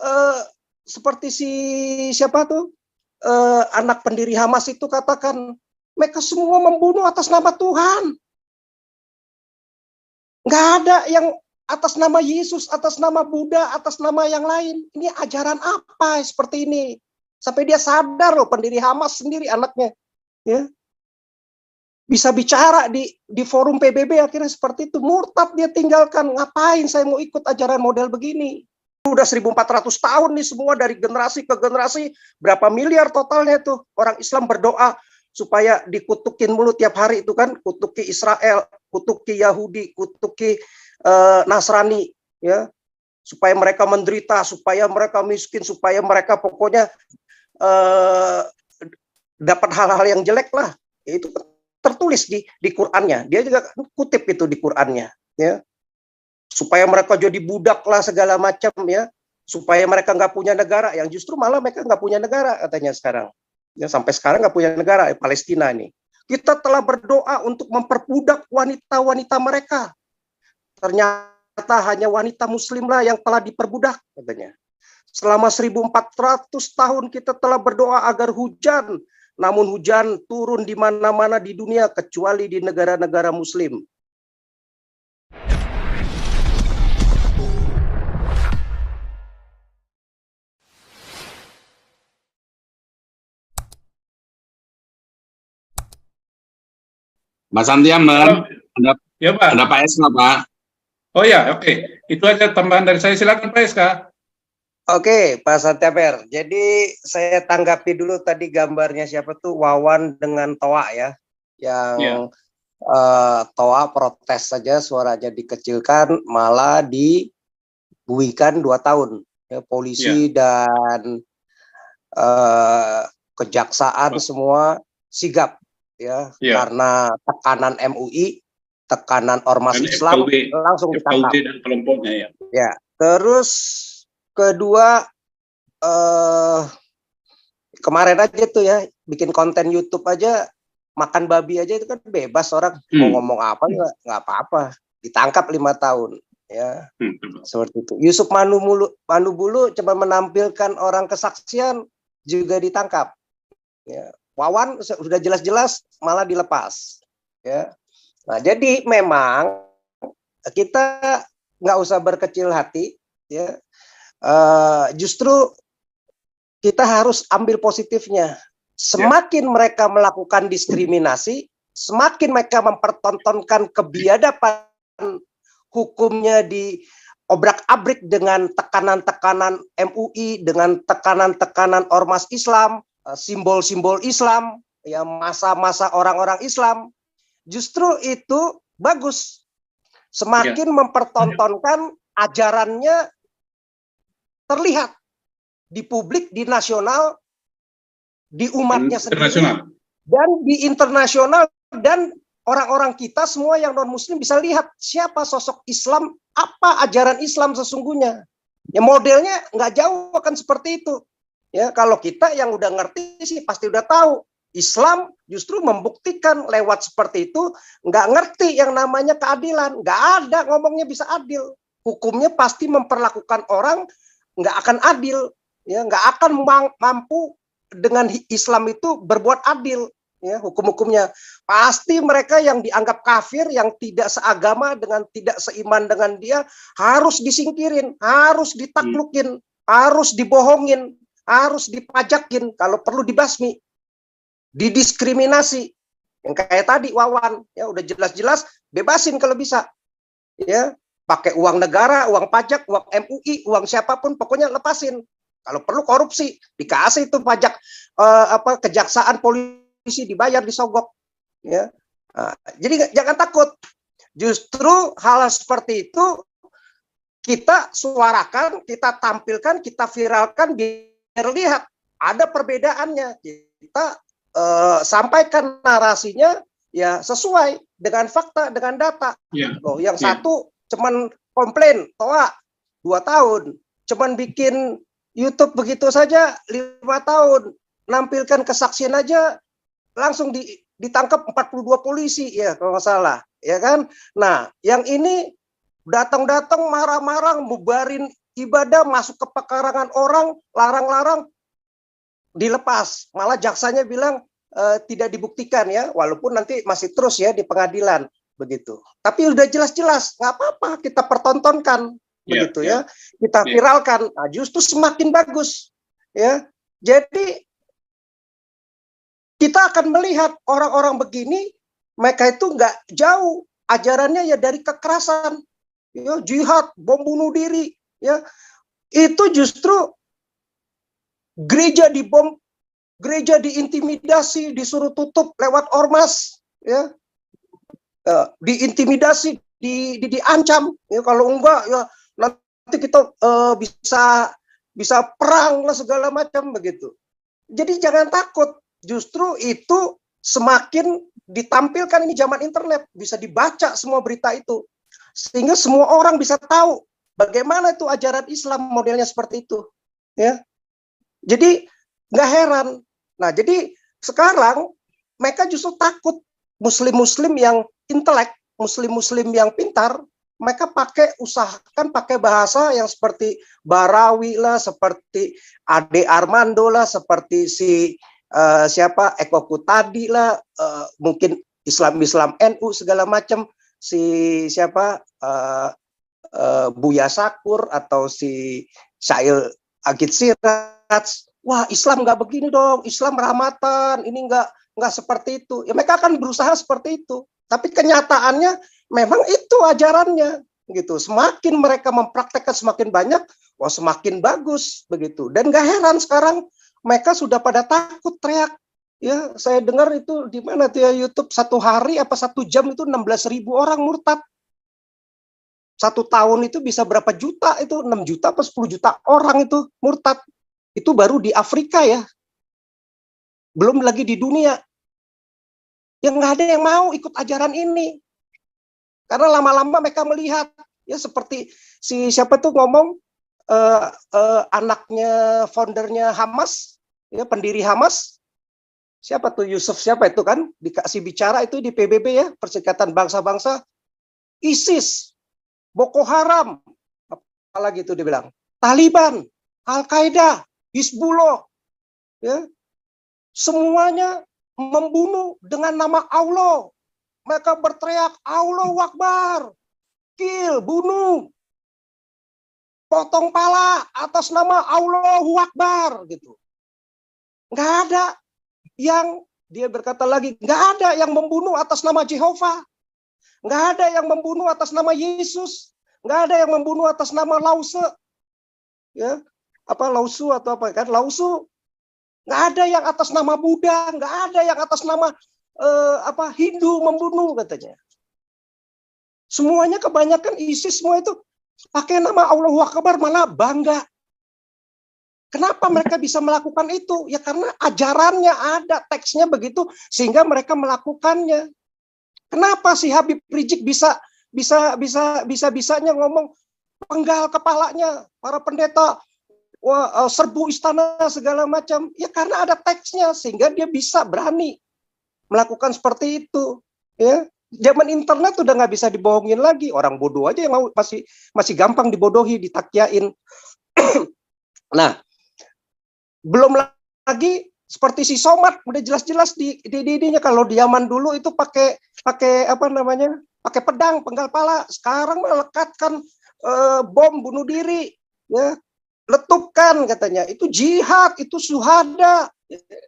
eh, seperti siapa tuh, anak pendiri Hamas itu katakan, mereka semua membunuh atas nama Tuhan. Nggak ada yang atas nama Yesus, atas nama Buddha, atas nama yang lain. Ini ajaran apa seperti ini? Sampai dia sadar loh, pendiri Hamas sendiri anaknya. Ya, bisa bicara di forum PBB akhirnya seperti itu. Murtad dia tinggalkan. Ngapain saya mau ikut ajaran model begini? Udah 1400 tahun nih semua dari generasi ke generasi. Berapa miliar totalnya tuh orang Islam berdoa supaya dikutukin mulu tiap hari itu kan. Kutuki Israel, kutuki Yahudi, kutuki Nasrani. Ya, supaya mereka menderita, supaya mereka miskin, supaya mereka pokoknya dapat hal-hal yang jelek lah. Itu tertulis di Qur'annya. Dia juga kutip itu di Qur'annya. Ya, supaya mereka jadi budak lah segala macam ya, supaya mereka nggak punya negara, yang justru malah mereka nggak punya negara katanya sekarang. Ya, sampai sekarang nggak punya negara, Palestina ini. Kita telah berdoa untuk memperbudak wanita-wanita mereka. Ternyata hanya wanita muslim lah yang telah diperbudak katanya. Selama 1400 tahun kita telah berdoa agar hujan, namun hujan turun di mana-mana di dunia kecuali di negara-negara muslim. Mas Santiaman, ya Pak. ada Pak Eska, Pak. Oh ya, oke. Itu aja tambahan dari saya. Silakan Pak Eska. Oke, Pak Santiaper. Jadi saya tanggapi dulu tadi gambarnya siapa tuh, Wawan dengan Toa ya. Yang Toa protes saja, suaranya dikecilkan, malah dibuikan 2 tahun. Ya, polisi dan kejaksaan semua sigap. Ya, karena tekanan MUI, tekanan ormas Islam, langsung ditangkap. Dan kelompoknya ya. Ya, terus kedua, kemarin aja tuh ya, bikin konten YouTube aja, makan babi aja itu kan bebas, orang mau ngomong apa nggak apa-apa, ditangkap 5 tahun. Ya, seperti itu. Yusuf Manubulu coba menampilkan orang kesaksian juga ditangkap. Ya. Wawan sudah jelas-jelas malah dilepas. Ya. Nah, jadi memang kita nggak usah berkecil hati. Ya. Justru kita harus ambil positifnya. Semakin mereka melakukan diskriminasi, semakin mereka mempertontonkan kebiadaban hukumnya di obrak-abrik dengan tekanan-tekanan MUI, dengan tekanan-tekanan ormas Islam, simbol-simbol Islam, ya, masa-masa orang-orang Islam, justru itu bagus. Semakin mempertontonkan ajarannya terlihat di publik, di nasional, di umatnya sendiri, dan di internasional, dan orang-orang kita semua yang non-muslim bisa lihat siapa sosok Islam, apa ajaran Islam sesungguhnya. Ya, modelnya nggak jauh akan seperti itu. Ya, kalau kita yang udah ngerti sih pasti udah tahu. Islam justru membuktikan lewat seperti itu, nggak ngerti yang namanya keadilan. Nggak ada ngomongnya bisa adil. Hukumnya pasti memperlakukan orang nggak akan adil. Ya, nggak akan mampu dengan Islam itu berbuat adil. Ya, hukum-hukumnya pasti mereka yang dianggap kafir, yang tidak seagama dengan tidak seiman dengan dia, harus disingkirin, harus ditaklukin, harus dibohongin, harus dipajakin, kalau perlu dibasmi, didiskriminasi. Yang kayak tadi Wawan, ya udah jelas-jelas bebasin kalau bisa. Ya, pakai uang negara, uang pajak, uang MUI, uang siapapun, pokoknya lepasin. Kalau perlu korupsi, dikasih itu pajak, kejaksaan, polisi dibayar, disogok. Ya, nah, jadi jangan takut. Justru hal seperti itu kita suarakan, kita tampilkan, kita viralkan, lihat ada perbedaannya, kita sampaikan narasinya ya sesuai dengan fakta, dengan data. Loh, yang satu cuman komplain, Toa 2 tahun, cuman bikin YouTube begitu saja 5 tahun, nampilkan kesaksian aja langsung ditangkap 42 polisi ya kalau nggak salah, ya kan. Nah, yang ini datang-datang marah-marah, bubarin ibadah masuk ke pekarangan orang, larang-larang, dilepas. Malah jaksanya bilang tidak dibuktikan ya, walaupun nanti masih terus ya di pengadilan begitu. Tapi udah jelas-jelas, nggak apa-apa kita pertontonkan begitu ya, kita viralkan. Nah, justru semakin bagus ya. Jadi kita akan melihat orang-orang begini, mereka itu nggak jauh ajarannya ya dari kekerasan, ya, jihad, bom bunuh diri, ya. Itu justru gereja dibom, gereja diintimidasi, disuruh tutup lewat ormas, ya, diintimidasi, diancam, ya, kalau enggak ya nanti kita bisa perang lah segala macam begitu. Jadi jangan takut, justru itu semakin ditampilkan, ini zaman internet, bisa dibaca semua berita itu, sehingga semua orang bisa tahu bagaimana itu ajaran Islam modelnya seperti itu, ya. Jadi nggak heran. Nah, jadi sekarang mereka justru takut muslim-muslim yang intelek, muslim-muslim yang pintar, mereka usahakan pakai bahasa yang seperti Barawi lah, seperti Ade Armando lah, seperti si siapa Eko Kutadi lah, mungkin Islam NU segala macam, si siapa Buya Sakur atau si Syail Agit Siraj. Wah, Islam nggak begini dong, Islam rahmatan, ini nggak seperti itu. Ya mereka akan berusaha seperti itu, tapi kenyataannya memang itu ajarannya gitu. Semakin mereka mempraktekkan semakin banyak, wah semakin bagus begitu. Dan nggak heran sekarang mereka sudah pada takut teriak. Ya, saya dengar itu di mana tuh ya, YouTube, 1 hari apa 1 jam itu 16.000 orang murtad. 1 tahun itu bisa berapa juta, itu 6 juta apa 10 juta orang itu murtad. Itu baru di Afrika ya, belum lagi di dunia. Yang nggak ada yang mau ikut ajaran ini, karena lama-lama mereka melihat ya, seperti si siapa tuh ngomong, anaknya foundernya Hamas, ya, pendiri Hamas, siapa tuh, Yusuf siapa itu kan, dikasih bicara itu di PBB ya, Perserikatan Bangsa-Bangsa, ISIS, Boko Haram, apalagi itu dia bilang, Taliban, Al-Qaeda, Hizbullah, ya, semuanya membunuh dengan nama Allah. Mereka berteriak Allahu Akbar, kill, bunuh, potong pala atas nama Allahu Akbar gitu. Nggak ada yang, dia berkata lagi, nggak ada yang membunuh atas nama Jehovah, nggak ada yang membunuh atas nama Yesus, nggak ada yang membunuh atas nama Lause, ya, apa Lausu atau apa kan, Lausu. Nggak ada yang atas nama Buddha, nggak ada yang atas nama Hindu membunuh katanya. Semuanya kebanyakan ISIS semua itu pakai nama Allahu Akbar, malah bangga. Kenapa mereka bisa melakukan itu? Ya karena ajarannya ada, teksnya begitu, sehingga mereka melakukannya. Kenapa si Habib Rizik bisa-bisanya ngomong penggal kepalanya para pendeta, wah, serbu istana segala macam, ya karena ada teksnya, sehingga dia bisa berani melakukan seperti itu, ya. Zaman internet udah nggak bisa dibohongin lagi, orang bodoh aja yang masih gampang dibodohi, ditakyain. Nah, belum lagi seperti si Somad, udah jelas-jelas di ide-idenya. Kalau di zaman dulu itu pakai apa namanya, pakai pedang penggal pala, sekarang melekatkan bom bunuh diri, ya, letupkan katanya, itu jihad, itu syuhada,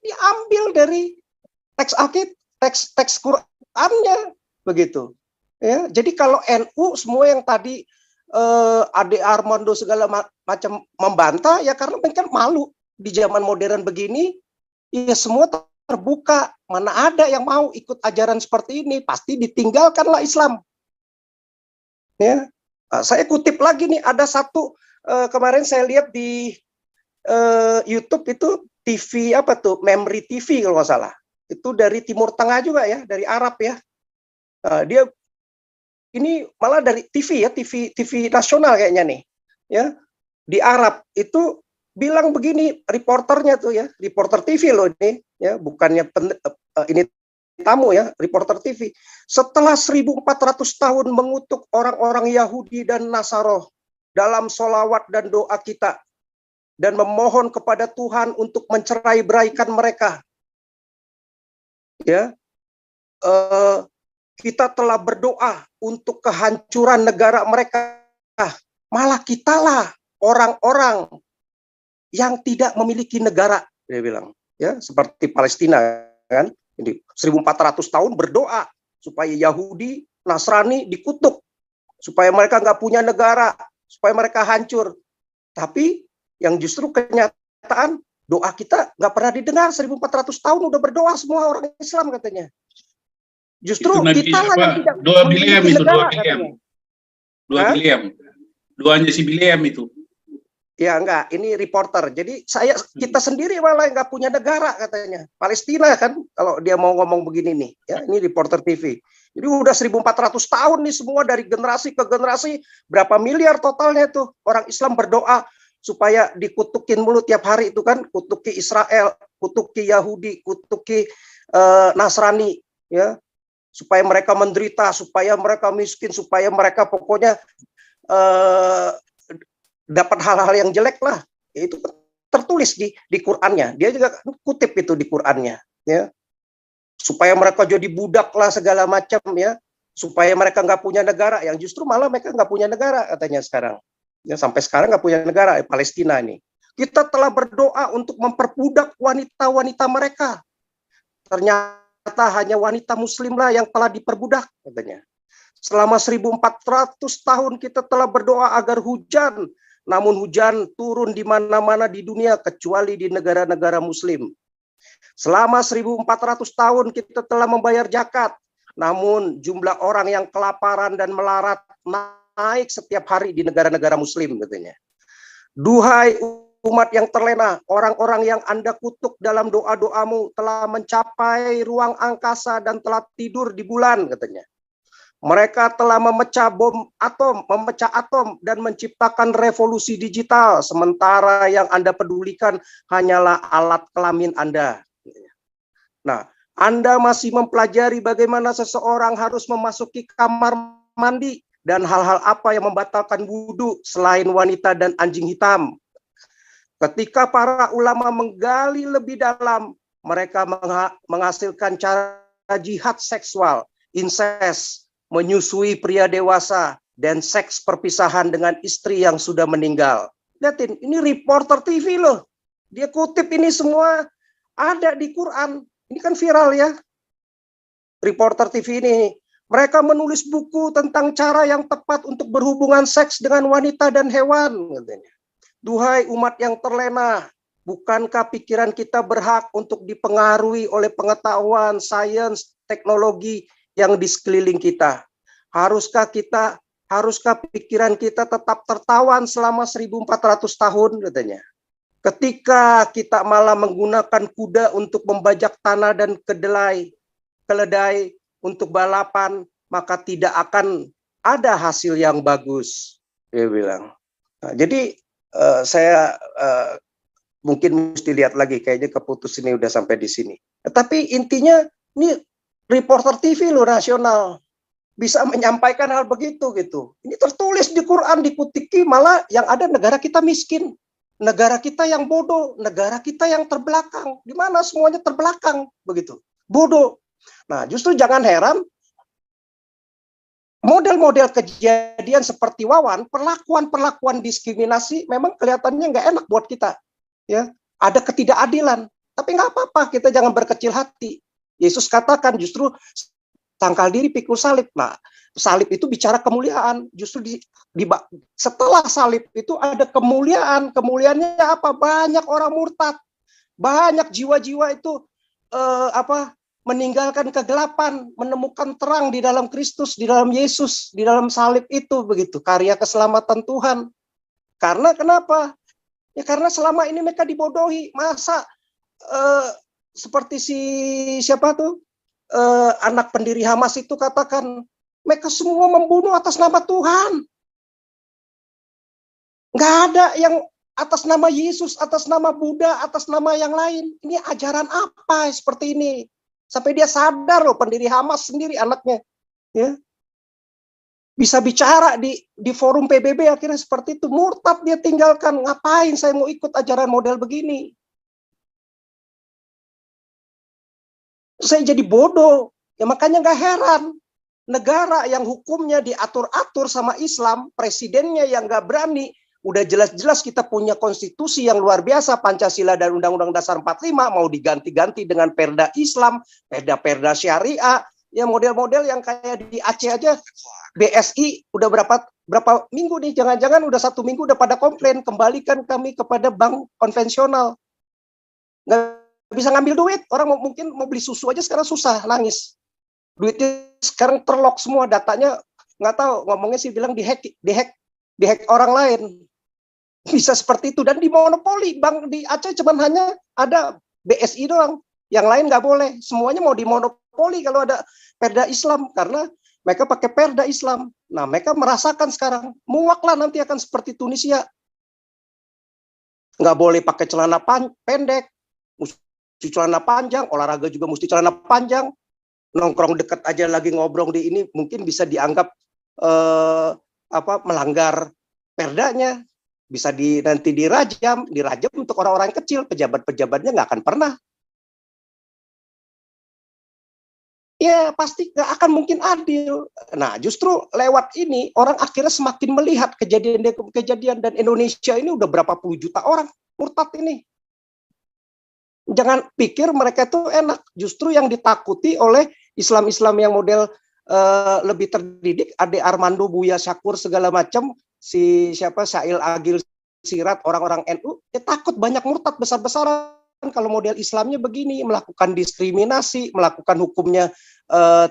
diambil dari teks Qurannya begitu, ya. Jadi kalau NU semua yang tadi Ade Armando segala macam membantah, ya karena mereka malu di zaman modern begini, ya semua terbuka, mana ada yang mau ikut ajaran seperti ini, pasti ditinggalkanlah Islam, ya. Saya kutip lagi nih, ada satu kemarin saya lihat di YouTube itu, TV apa tuh, Memory TV kalau nggak salah, itu dari Timur Tengah juga ya, dari Arab ya. Dia ini malah dari TV ya, TV nasional kayaknya nih, ya, di Arab itu bilang begini, reporternya tuh ya, reporter TV loh ini, ya, bukannya ini tamu ya, reporter TV. Setelah 1400 tahun mengutuk orang-orang Yahudi dan Nasara, dalam sholawat dan doa kita dan memohon kepada Tuhan untuk mencerai-beraikan mereka. Ya, kita telah berdoa untuk kehancuran negara mereka. Malah kitalah orang-orang yang tidak memiliki negara, dia bilang. Ya, seperti Palestina kan. Jadi 1400 tahun berdoa supaya Yahudi, Nasrani dikutuk, supaya mereka nggak punya negara, supaya mereka hancur. Tapi yang justru kenyataan doa kita nggak pernah didengar. 1400 tahun udah berdoa semua orang Islam katanya. Justru kita lah yang tidak memiliki negara katanya. 2 Bileam. Doanya si Bileam itu. Ya enggak, ini reporter. Jadi kita sendiri malah nggak punya negara katanya. Palestina kan kalau dia mau ngomong begini nih, ya ini reporter TV. Jadi udah 1400 tahun nih semua dari generasi ke generasi, berapa miliar totalnya tuh orang Islam berdoa supaya dikutukin mulu tiap hari itu kan, kutuki Israel, kutuki Yahudi, kutuki Nasrani, ya, supaya mereka menderita, supaya mereka miskin, supaya mereka pokoknya dapat hal-hal yang jelek lah. Itu tertulis di Qur'annya. Dia juga kutip itu di Qur'annya, ya. Supaya mereka jadi budak lah segala macam, ya. Supaya mereka nggak punya negara, yang justru malah mereka nggak punya negara katanya sekarang. Ya, sampai sekarang nggak punya negara, Palestina ini. Kita telah berdoa untuk memperbudak wanita-wanita mereka. Ternyata hanya wanita muslim lah yang telah diperbudak katanya. Selama 1400 tahun kita telah berdoa agar hujan, namun hujan turun di mana-mana di dunia kecuali di negara-negara muslim. Selama 1400 tahun kita telah membayar zakat, namun jumlah orang yang kelaparan dan melarat naik setiap hari di negara-negara muslim katanya. Duhai umat yang terlena, orang-orang yang Anda kutuk dalam doa-doamu telah mencapai ruang angkasa dan telah tidur di bulan katanya. Mereka telah memecah atom dan menciptakan revolusi digital, sementara yang Anda pedulikan hanyalah alat kelamin Anda. Nah, Anda masih mempelajari bagaimana seseorang harus memasuki kamar mandi dan hal-hal apa yang membatalkan wudhu selain wanita dan anjing hitam. Ketika para ulama menggali lebih dalam, mereka menghasilkan cara jihad seksual, incest, menyusui pria dewasa, dan seks perpisahan dengan istri yang sudah meninggal. Lihatin, ini reporter TV loh. Dia kutip ini semua ada di Quran. Ini kan viral ya. Reporter TV ini. Mereka menulis buku tentang cara yang tepat untuk berhubungan seks dengan wanita dan hewan. Duhai umat yang terlena, bukankah pikiran kita berhak untuk dipengaruhi oleh pengetahuan, sains, teknologi yang di sekeliling kita? Haruskah pikiran kita tetap tertawan selama 1400 tahun katanya? Ketika kita malah menggunakan kuda untuk membajak tanah dan keledai untuk balapan, maka tidak akan ada hasil yang bagus, dia bilang. Nah, jadi saya mungkin mesti lihat lagi, kayaknya keputus ini udah sampai di sini. Tapi intinya ini reporter TV loh nasional bisa menyampaikan hal begitu gitu. Ini tertulis di Quran, dikutiki, malah yang ada negara kita miskin, negara kita yang bodoh, negara kita yang terbelakang. Di mana semuanya terbelakang begitu, bodoh. Nah, justru jangan heran model-model kejadian seperti Wawan, perlakuan diskriminasi memang kelihatannya nggak enak buat kita. Ya, ada ketidakadilan. Tapi nggak apa-apa, kita jangan berkecil hati. Yesus katakan justru tangkal diri pikul salib. Nah, salib itu bicara kemuliaan. Justru setelah salib itu ada kemuliaan. Kemuliaannya apa? Banyak orang murtad, banyak jiwa-jiwa itu meninggalkan kegelapan, menemukan terang di dalam Kristus, di dalam Yesus, di dalam salib itu begitu. Karya keselamatan Tuhan. Karena kenapa? Ya karena selama ini mereka dibodohi. Masa seperti siapa tuh? Anak pendiri Hamas itu katakan, mereka semua membunuh atas nama Tuhan. Nggak ada yang atas nama Yesus, atas nama Buddha, atas nama yang lain. Ini ajaran apa seperti ini? Sampai dia sadar loh, pendiri Hamas sendiri anaknya. Ya. bisa bicara di forum PBB, akhirnya seperti itu. Murtad dia tinggalkan, ngapain saya mau ikut ajaran model begini. Saya jadi bodoh, ya makanya nggak heran. Negara yang hukumnya diatur-atur sama Islam, presidennya yang nggak berani, udah jelas-jelas kita punya konstitusi yang luar biasa, Pancasila dan Undang-Undang Dasar 45, mau diganti-ganti dengan perda Islam, perda syariah, ya model-model yang kayak di Aceh aja, BSI udah berapa minggu nih, jangan-jangan udah 1 minggu udah pada komplain, kembalikan kami kepada bank konvensional. Nggak bisa ngambil duit, orang mungkin mau beli susu aja sekarang susah, nangis. Duitnya sekarang terlock semua, datanya nggak tahu, ngomongnya sih bilang dihack orang lain. Bisa seperti itu, dan dimonopoli. Bank di Aceh cuman hanya ada BSI doang, yang lain nggak boleh. Semuanya mau dimonopoli kalau ada perda Islam, karena mereka pakai perda Islam. Nah, mereka merasakan sekarang, muaklah nanti akan seperti Tunisia. Nggak boleh pakai celana pendek, mesti celana panjang, olahraga juga mesti celana panjang, nongkrong dekat aja lagi ngobrol di ini, mungkin bisa dianggap melanggar perdanya, bisa nanti dirajam untuk orang-orang kecil, pejabat-pejabatnya nggak akan pernah. Ya pasti nggak akan mungkin adil. Nah justru lewat ini orang akhirnya semakin melihat kejadian dan Indonesia ini udah berapa puluh juta orang murtad ini. Jangan pikir mereka itu enak. Justru yang ditakuti oleh Islam-Islam yang model lebih terdidik, Ade Armando, Buya Syakur segala macam, si siapa Syail Agil Sirat, orang-orang NU, takut banyak murtad besar-besaran kalau model Islamnya begini, melakukan diskriminasi, melakukan hukumnya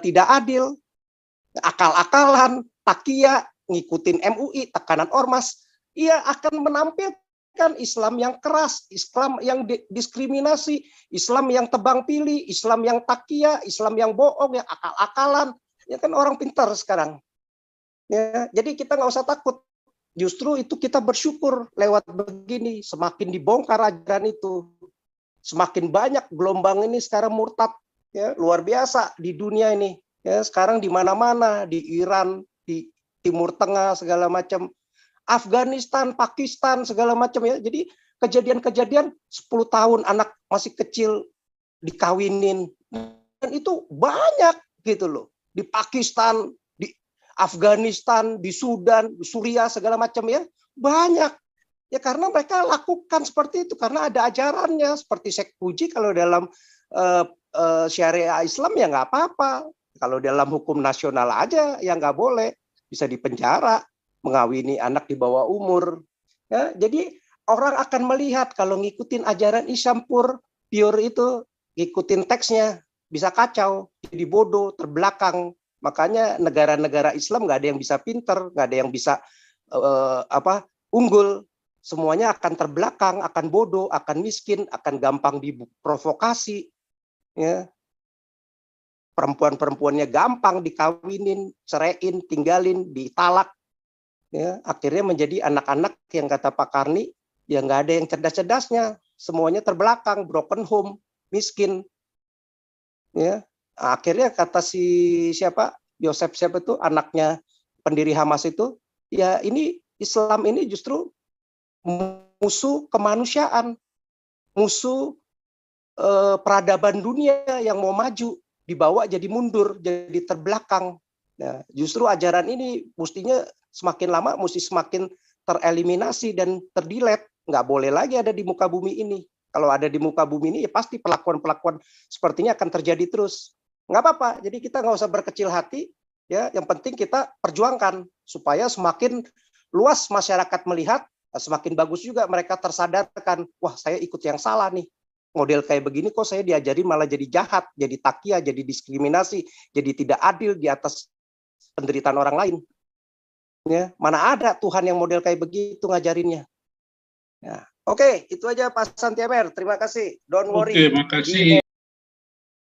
tidak adil, akal-akalan, takia, ngikutin MUI, tekanan ormas, ia akan menampilkan Islam yang keras, Islam yang diskriminasi, Islam yang tebang pilih, Islam yang takia, Islam yang bohong, yang akal-akalan. Ya kan orang pintar sekarang. Ya, jadi kita nggak usah takut. Justru itu kita bersyukur lewat begini, semakin dibongkar ajaran itu, semakin banyak gelombang ini sekarang murtad. Ya, luar biasa di dunia ini. Ya, sekarang di mana-mana, di Iran, di Timur Tengah segala macam, Afghanistan, Pakistan segala macam ya. Jadi kejadian-kejadian 10 tahun anak masih kecil dikawinin, dan itu banyak gitu loh. Di Pakistan, di Afghanistan, di Sudan, di Suriah segala macam ya, banyak. Ya karena mereka lakukan seperti itu karena ada ajarannya, seperti Syekh Puji kalau dalam syariah Islam ya nggak apa-apa. Kalau dalam hukum nasional aja ya nggak boleh, bisa dipenjara, mengawini anak di bawah umur. Ya, jadi orang akan melihat kalau ngikutin ajaran Islam pure itu, ngikutin teksnya bisa kacau, jadi bodoh, terbelakang. Makanya negara-negara Islam nggak ada yang bisa pinter, nggak ada yang bisa unggul. Semuanya akan terbelakang, akan bodoh, akan miskin, akan gampang diprovokasi. Ya. Perempuan-perempuannya gampang dikawinin, ceraiin, tinggalin, ditalak. Ya, akhirnya menjadi anak-anak yang kata Pak Karni, ya nggak ada yang cerdas-cerdasnya, semuanya terbelakang, broken home, miskin. Ya, akhirnya kata siapa Yosef siapa itu anaknya pendiri Hamas itu, ya ini Islam ini justru musuh kemanusiaan, musuh peradaban dunia yang mau maju, dibawa jadi mundur, jadi terbelakang. Nah, justru ajaran ini mestinya semakin lama mesti semakin tereliminasi dan terdilet, nggak boleh lagi ada di muka bumi ini. Kalau ada di muka bumi ini ya pasti perlakuan-perlakuan sepertinya akan terjadi terus. Nggak apa-apa, jadi kita nggak usah berkecil hati, ya. Yang penting kita perjuangkan supaya semakin luas masyarakat melihat, semakin bagus juga mereka tersadarkan, wah saya ikut yang salah nih. Model kayak begini kok saya diajari malah jadi jahat, jadi takia, jadi diskriminasi, jadi tidak adil di atas penderitaan orang lain. Ya, mana ada Tuhan yang model kayak begitu ngajarinnya. Ya. Oke, itu aja Pak Santiamer. Terima kasih. Don't worry. Oke, makasih.